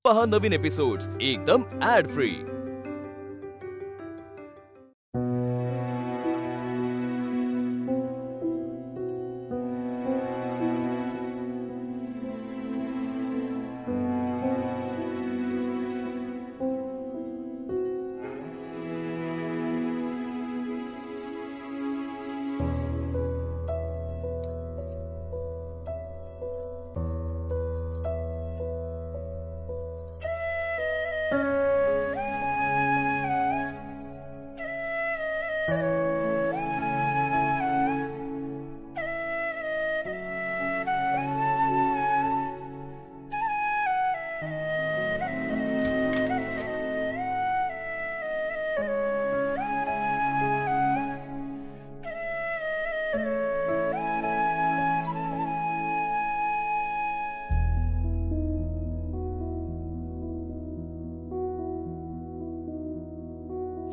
पहा नवीन एपिसोड्स एकदम add free.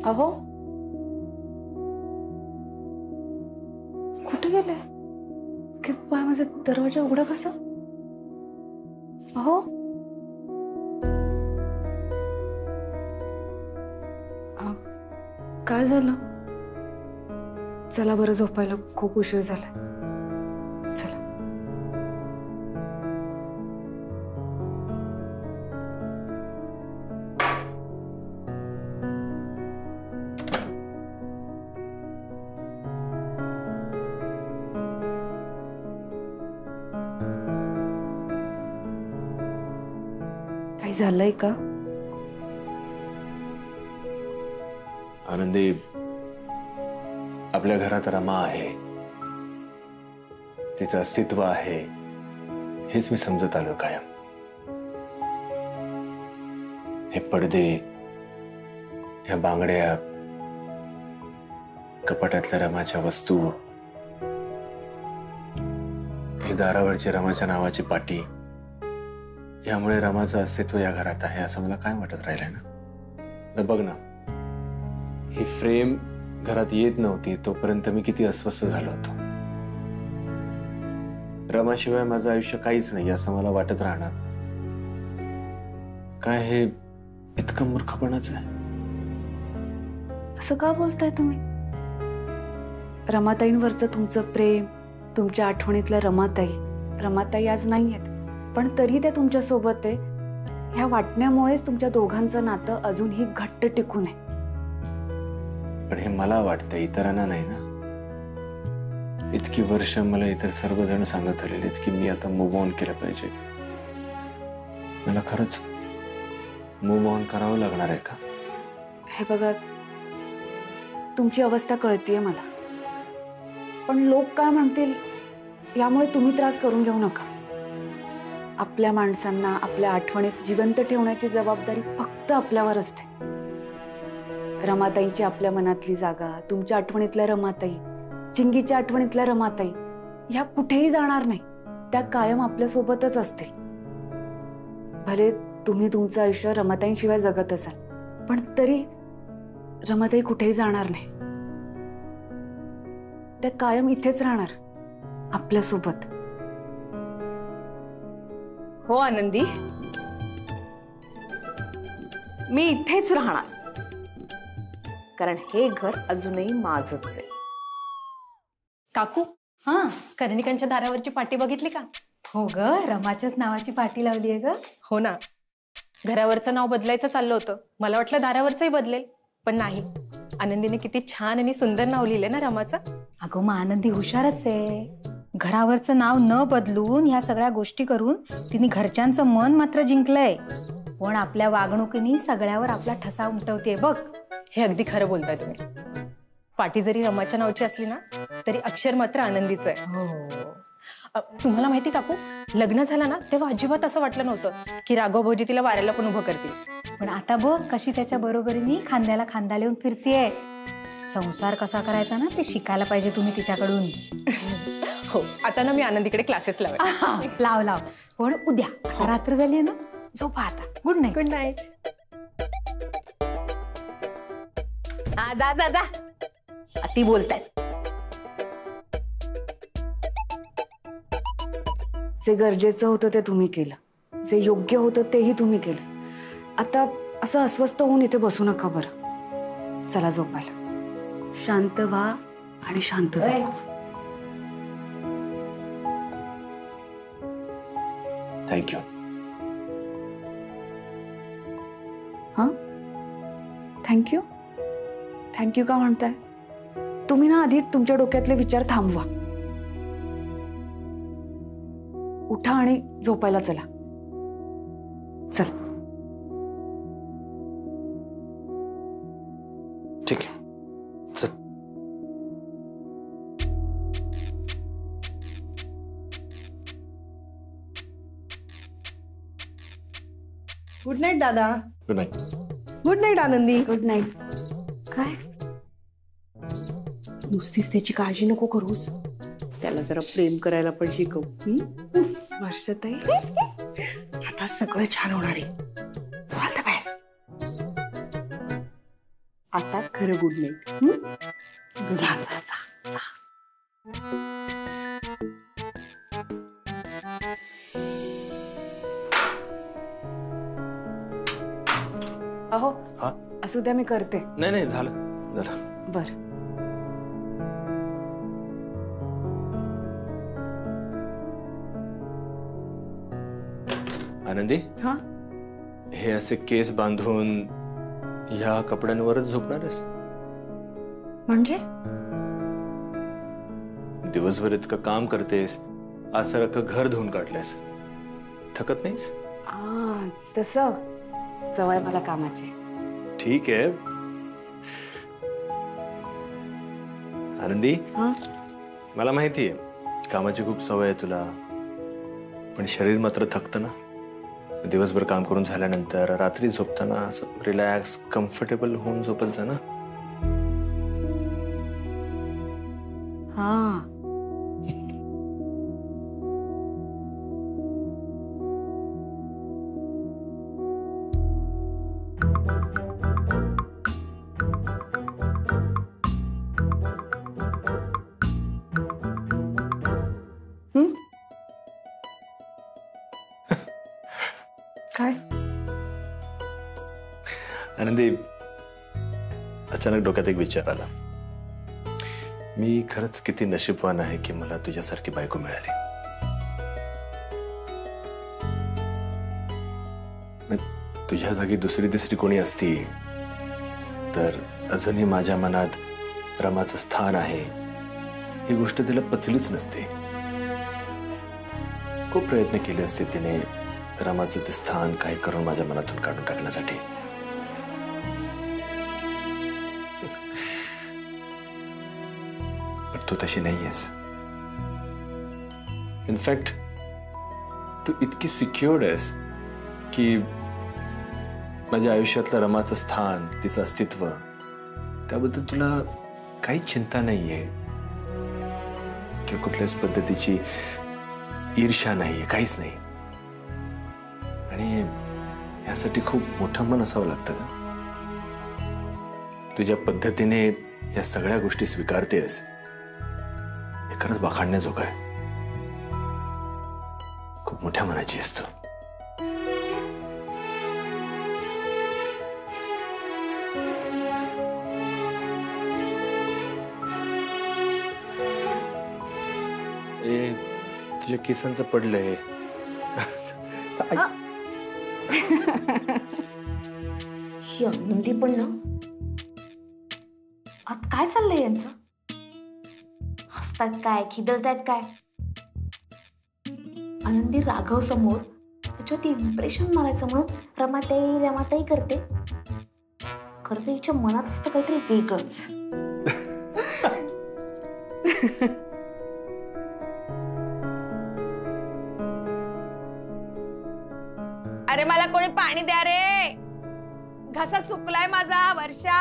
अहो कुठे गेले? की पाय माझा दरवाजा उघडा कसा? अहो काय झालं? चला बरं झोपायला, खूप उशीर झाला। चला काही झालंय का? आनंदी, आपल्या घरात रमा आहे, तिचं अस्तित्व आहे, हेच मी समजत आलो कायम। हे पडदे, ह्या बांगड्या, कपाटातल्या रमाच्या वस्तू, ही दारावरची रमाच्या नावाची पाटी, यामुळे रमाचं अस्तित्व या घरात आहे असं मला काय वाटत राहिलंय ना। बघ ना, ही फ्रेम घरात येत नव्हती तोपर्यंत मी किती अस्वस्थ झालो होतो। रमाशिवाय माझं आयुष्य काहीच नाही असं मला वाटत राहणार काय हे इतकं मूर्खपणाचं आहे? असं का बोलताय तुम्ही? रमाताईंवरचं तुमचं प्रेम, तुमच्या आठवणीतल्या रमाताई आज नाहीयेत, पण तरी त्या तुमच्या सोबत आहे। ह्या वाटण्यामुळेच तुमच्या दोघांचं नातं अजूनही घट्ट टिकून आहे। पण हे मला वाटतं, इतरांना नाही ना। इतकी वर्ष मला इतर सर्वजण सांगत आलेले की मी आता मूव्ह ऑन केलं पाहिजे। मला खरंच मूव्ह ऑन करावं लागणार आहे का? हे बघा, तुमची अवस्था कळतीये मला, पण लोक काय म्हणतील यामुळे तुम्ही त्रास करून घेऊ नका। आपल्या माणसांना आपल्या आठवणीत जिवंत ठेवण्याची जबाबदारी फक्त आपल्यावर असते। रमाताईंची आपल्या मनातली जागा, तुमच्या आठवणीतल्या रमाताई, चिंगीच्या आठवणीतल्या रमाताई, ह्या कुठेही जाणार नाही, त्या कायम आपल्या सोबतच असतील। भले तुम्ही तुमचं आयुष्य रमाताईंशिवाय जगत असाल, पण तरी रमाताई कुठेही जाणार नाही, त्या कायम इथेच राहणार आपल्या सोबत। हो आनंदी, मी इथेच राहणार, कारण हे घर अजूनही माझंच आहे। काकू, हा, कर्णिकांच्या दारावरची पाटी बघितली का? हो ग, रमाच्याच नावाची पाटी लावली आहे ग। हो ना, घरावरचं नाव बदलायचं चाललं होतं, मला वाटलं दारावरचंही बदलेल, पण नाही। आनंदीने किती छान आणि सुंदर नाव लिहिलंय ना रमाचं। अगं मग आनंदी हुशारच आहे, घरावरचं नाव न बदलून ह्या सगळ्या गोष्टी करून तिने घरच्यांचं मन मात्र जिंकलंय, पण आपल्या वागणुकीने सगळ्यावर आपला ठसा उमटवते बघ। हे अगदी खरं बोलताय तुम्ही। पाटी जरी रमाच्या नावाची असली ना, तरी अक्षर मात्र आनंदीचं आहे। हो, तुम्हाला माहिती काकू, लग्न झालं ना तेव्हा अजिबात असं वाटलं नव्हतं की राघव भाऊजी तिला वाऱ्याला पण उभं करतील, पण आता बघ कशी त्याच्या बरोबरीने खांद्याला खांदा लिहून फिरतीये। संसार कसा करायचा ना ते शिकायला पाहिजे तुम्ही तिच्याकडून। हो, आता ना मी आनंदीकडे क्लासेस लावेन। लाव लाव, पण उद्या, आता रात्र झाली आहे ना, झोपा आता। Good night. Good night. हा, जा जा जा, अति बोलतायत। जे गरजेचं होतं ते तुम्ही केलं, जे योग्य होतं तेही तुम्ही केलं, आता असं अस्वस्थ होऊन इथे बसू नका बरं. चला झोपायला. शांत व्हा आणि शांत झोपा. थँक्यू. हा, थँक्यू. थँक्यू का म्हणताय? तुम्ही ना आधी तुमच्या डोक्यातले विचार थांबवा. उठा आणि झोपायला चला. चल. ठीक आहे. चल. गुड नाईट दादा. Good night. गुड नाईट आनंदी. Good night. काय नुसतीच त्याची काळजी नको करूस, त्याला जरा प्रेम करायला पण शिकव. वर्षाताई? आता सगळं छान होणार आहे. All the best. आता खरं गुड नाईट. जा जा जा जा. अहो हा? असू द्या, मी करते. नाही नाही, झालं झालं. बर. आनंदी, हा, हे असे केस बांधून ह्या कपड्यांवरच झोपणारच? म्हणजे दिवसभर इतकं काम करतेस, आज सारखं घर धुवून काढलेस, थकत नाहीस? तसं सवय मला कामाची. ठीक आहे. आनंदी, हा, मला माहिती आहे कामाची खूप सवय आहे तुला, पण शरीर मात्र थकतं ना. दिवसभर काम करून झाल्यानंतर रात्री झोपताना असं रिलॅक्स कम्फर्टेबल होऊन झोपत जा ना. हा. काय? आनंदी, अचानक डोक्यात एक विचार आला. मी खरंच किती नशीबवान आहे की मला तुझ्यासारखी बायको मिळाली. तुझ्या जागी दुसरी तिसरी कोणी असती तर अजूनही माझ्या मनात रमाचं स्थान आहे ही गोष्ट तिला पचलीच नसते. खूप प्रयत्न केले असते तिने रमाचं ते स्थान काही करून माझ्या मनातून काढून टाकण्यासाठी. पण तू तशी नाहीयेस. इनफॅक्ट तू इतकी सिक्युअर्ड आहेस की माझ्या आयुष्यातलं रमाचं स्थान, तिचं अस्तित्व, त्याबद्दल तुला काही चिंता नाहीये किंवा कुठल्याच पद्धतीची ईर्ष्या नाहीये, काहीच नाही. आणि यासाठी खूप मोठं मन असावं लागतं का? तुझ्या पद्धतीने या सगळ्या गोष्टी स्वीकारतेस हे खरंच बाखाणण्याजोगं आहे. खूप मोठ्या मनाची असतो. तुझ्या केसांचं पडलंय. ही आनंदी पण ना, आत काय चाललंय यांचं? हसतात काय, खिदळतायत काय? आनंदी राघव समोर त्याच्यात इम्प्रेशन मारायचं म्हणून रमाताई रमाताई करते. खरं तर हिच्या मनात असतं काहीतरी वेगळंच. अरे मला कोणी पाणी द्या रे, घसा सुकलाय माझा. वर्षा.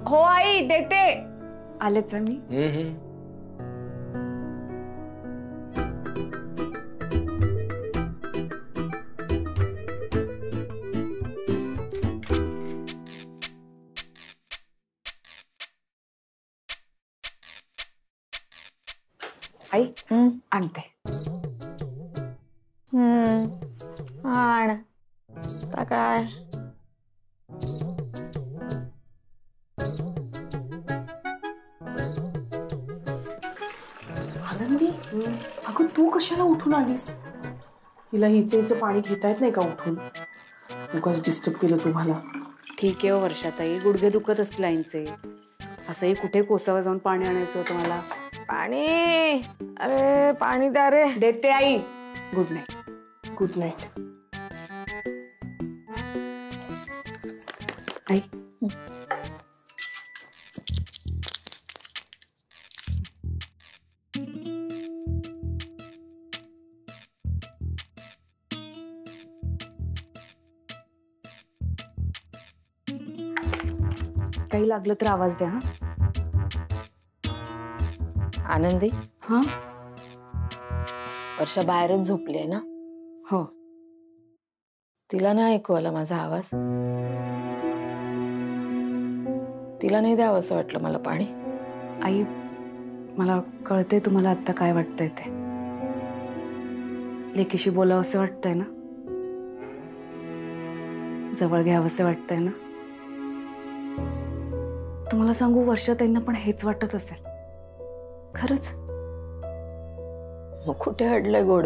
हो आई, देते. आलेच मी. आई आणते. आण. काय अगं तू कशाला उठून आलीस? हिला हिचं पाणी घेता येत नाही का उठून? उगाच डिस्टर्ब केलं तुम्हाला. ठीक आहे हो वर्षाताई, गुडघे दुखत असतील आईंचे. असंही कुठे कोसावा जाऊन पाणी आणायचं होतं मला. पाणी, अरे पाणी द्या रे. देते आई. Good night. Good night. आई काही लागलं तर आवाज द्या. हा आनंदी, हा वर्षा बाहेरच झोपली आहे ना? हो. तिला नाही ऐकू आला माझा आवाज? तिला नाही द्यावं असं वाटलं मला पाणी. आई मला कळते तुम्हाला आता काय वाटतंय ते. लेकीशी बोलावं असं वाटतंय ना, जवळ घ्यावं असं वाटतंय ना. तुम्हाला सांगू वर्षाताईंना पण हेच वाटत असेल. खरंच. मग कुठे अडलंय गोड?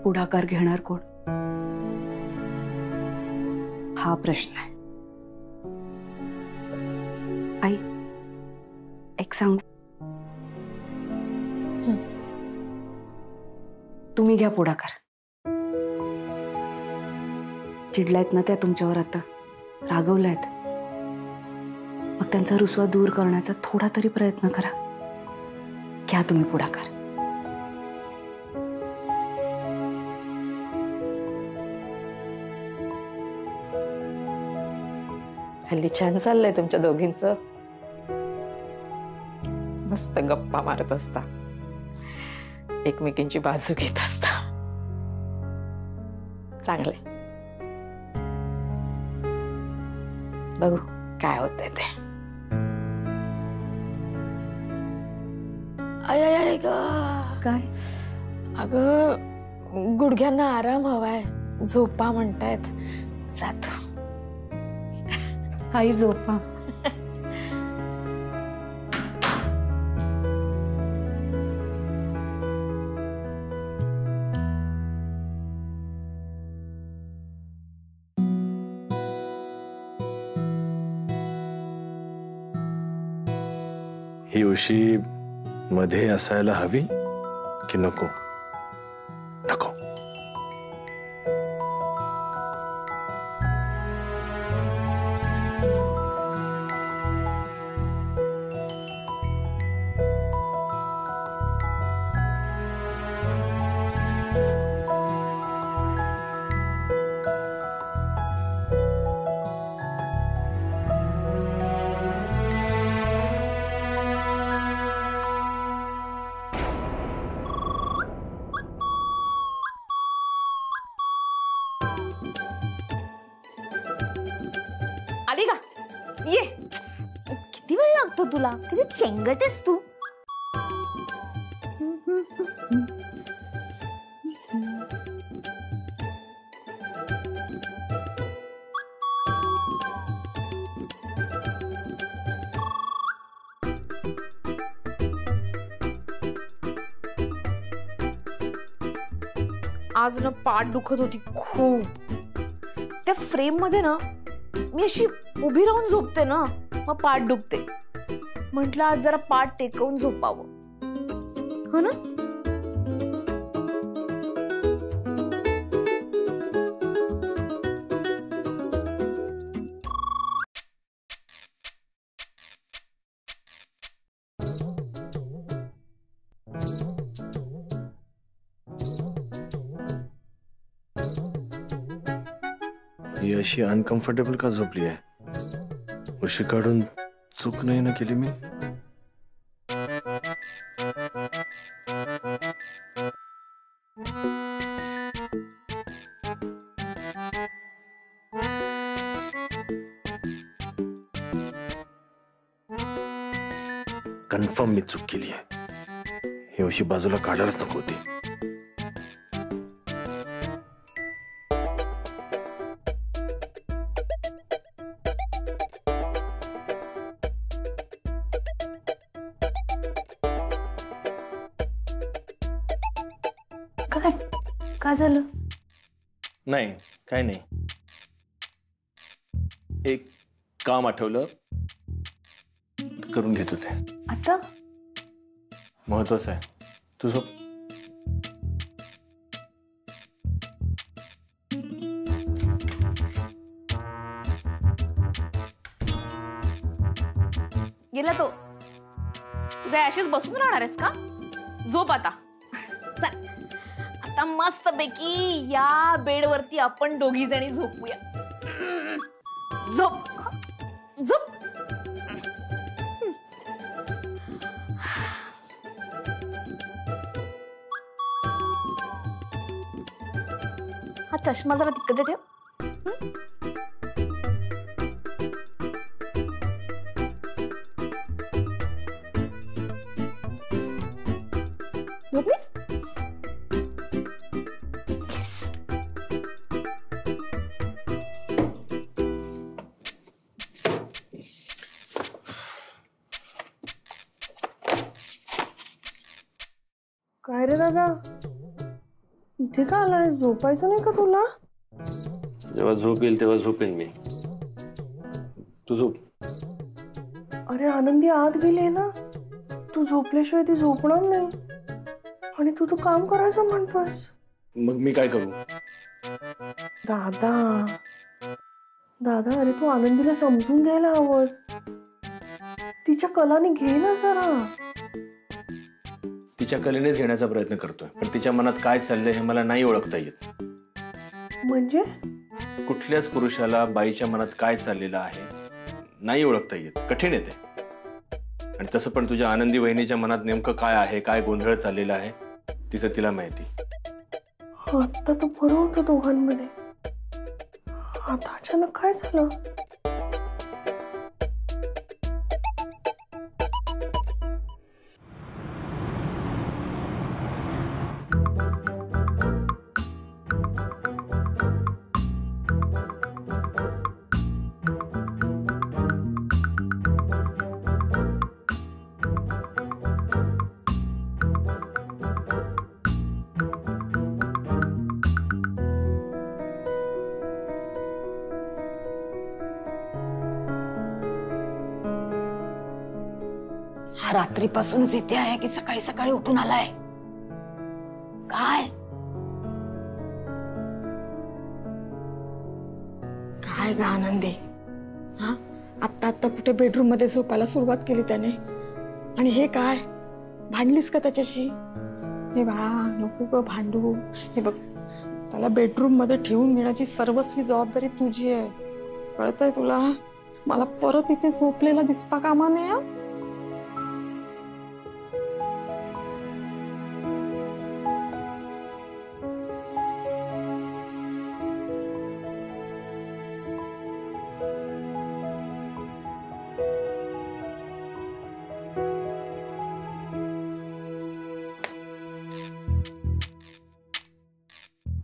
पुढाकार घेणार कोण हा प्रश्न आहे. आई एक सांगू, तुम्ही घ्या पुढाकार. चिडलायत ना त्या तुमच्यावर, आता रागवलायत, मग त्यांचा रुसवा दूर करण्याचा थोडा तरी प्रयत्न करा. घ्या तुम्ही पुढाकार. हल्ली छान चाललंय तुमच्या दोघींचं. मस्त गप्पा मारत असता, एकमेकींची बाजू घेत असता. चांगलंय. बघू काय होतंय ते. आय ग. काय? अगं गुडघ्यांना आराम हवाय, झोपा म्हणतायत. जातो. आई झोपा. ही उशी मध्ये असायला हवी की नको? नको. आली का? ये. किती वेळ लागतो तुला? किती चेंगट आहेस तू. आज ना पाठ दुखत होती खूप. त्या फ्रेम मध्ये ना मी अशी उभी राहून झोपते ना, मग पाठ दुखते. म्हटलं आज जरा पाठ टेकवून झोपावं, हो ना. ही अशी अनकम्फर्टेबल का झोपली आहे? उशी काढून चूक नाही ना केली मी? कन्फर्म मी चूक केली आहे. ही उशी बाजूला काढायलाच नको होती. का झालं? नाही, काय नाही. एक काम आठवलं, करून घेत होते. आता महत्वाचं आहे. तू झोप. गेला तो. तू काय अशीच बसून राहणार आहेस का? झोप आता. चल आता मस्त पैकी या बेडवरती आपण दोघी जणी झोपूया. झोप झोप. हा चष्मा जरा तिकडे ठेव. झोपली? काय रे दादा, इथे का आलाय? झोपायचं नाही का तुला? जेव्हा झोप येईल तेव्हा झोपेन मी. तू झोप. अरे आनंदी आत गेली ना, तू झोपल्याशिवाय ती झोपणार नाही. आणि तू काम करायचं म्हणतोयस. मग मी काय करू? दादा दादा, अरे तू आनंदीला समजून घ्यायला हवंस. तिच्या कलाने घे ना जरा. तिच्या कलेनेच घेण्याचा प्रयत्न करतोय, पण तिच्या मनात काय चाललंय हे मला नाही ओळखता येत. म्हणजे कुठल्याच पुरुषाला बाईच्या मनात काय चाललेलं आहे नाही ओळखता येत. कठीण येते. आणि तसं पण तुझ्या आनंदी वहिनीच्या मनात नेमकं काय आहे, काय गोंधळ चाललेला आहे तिचं तिला माहिती. आता तर बरं होतं दोघांमध्ये. आता अचानक काय झालं? हा रात्रीपासूनच इथे आहे की सकाळी सकाळी उठून आलाय? काय काय ग आनंदी? हा आत्ता आत्ता कुठे बेडरूम मध्ये झोपायला सुरुवात केली त्याने, आणि हे काय भांडलीस का त्याच्याशी? हे बाळा नको ग भांडू. हे बघ, त्याला बेडरूम मध्ये ठेवून घेण्याची सर्वस्वी जबाबदारी तुझी आहे. कळतंय तुला? मला परत इथे झोपलेला दिसता कामा नये.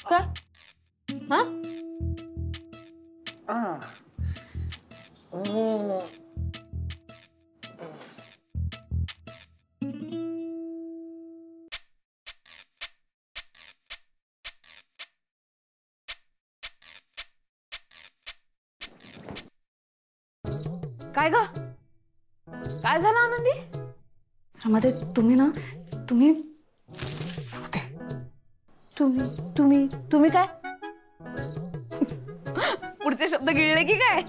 काय? हा काय ग? काय झालं आनंदी? रमाते, तुम्ही ना तुम्ही तुम्ही तुम्ही काय? पुढचे शब्द गिळले की काय?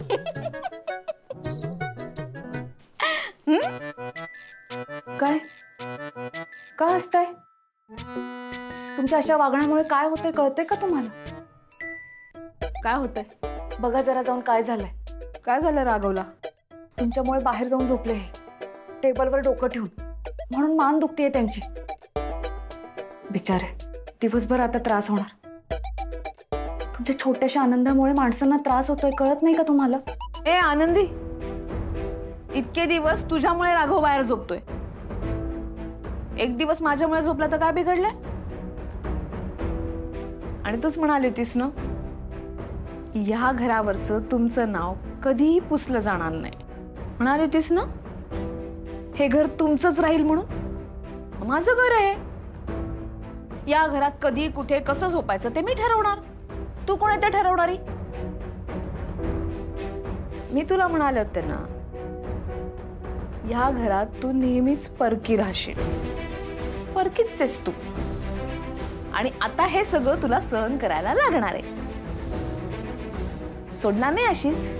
काय का हसताय? तुमच्या अशा वागण्यामुळे काय होतंय कळतंय का तुम्हाला? काय होतंय? बघा जरा जाऊन काय झालंय. काय झालं राघवला? तुमच्यामुळे बाहेर जाऊन झोपले हे, टेबलवर डोकं ठेवून, म्हणून मान दुखतेय त्यांची. बिचारे दिवसभर आता त्रास होणार. तुमच्या छोट्याशा आनंदामुळे माणसांना त्रास होतोय, कळत नाही का तुम्हाला? ए आनंदी, इतके दिवस तुझ्यामुळे राघव बाहेर झोपतोय, एक दिवस माझ्यामुळे झोपला तर काय बिघडलंय? आणि तूच म्हणाली होतीस ना की या घरावरचं तुमचं नाव कधीही पुसलं जाणार नाही. म्हणाली होतीस ना हे घर तुमचंच राहील म्हणून. माझं घर आहे, या घरात कधी कुठे कसं झोपायचं ते मी ठरवणार. तू कोण आहे ते ठरवणारी? मी तुला म्हणाले होते ना, या घरात तू नेहमीच परकी राहशील. परकीच आहेस तू. आणि आता हे सगळं तुला सहन करायला लागणार आहे. सोडणार नाही अशीच.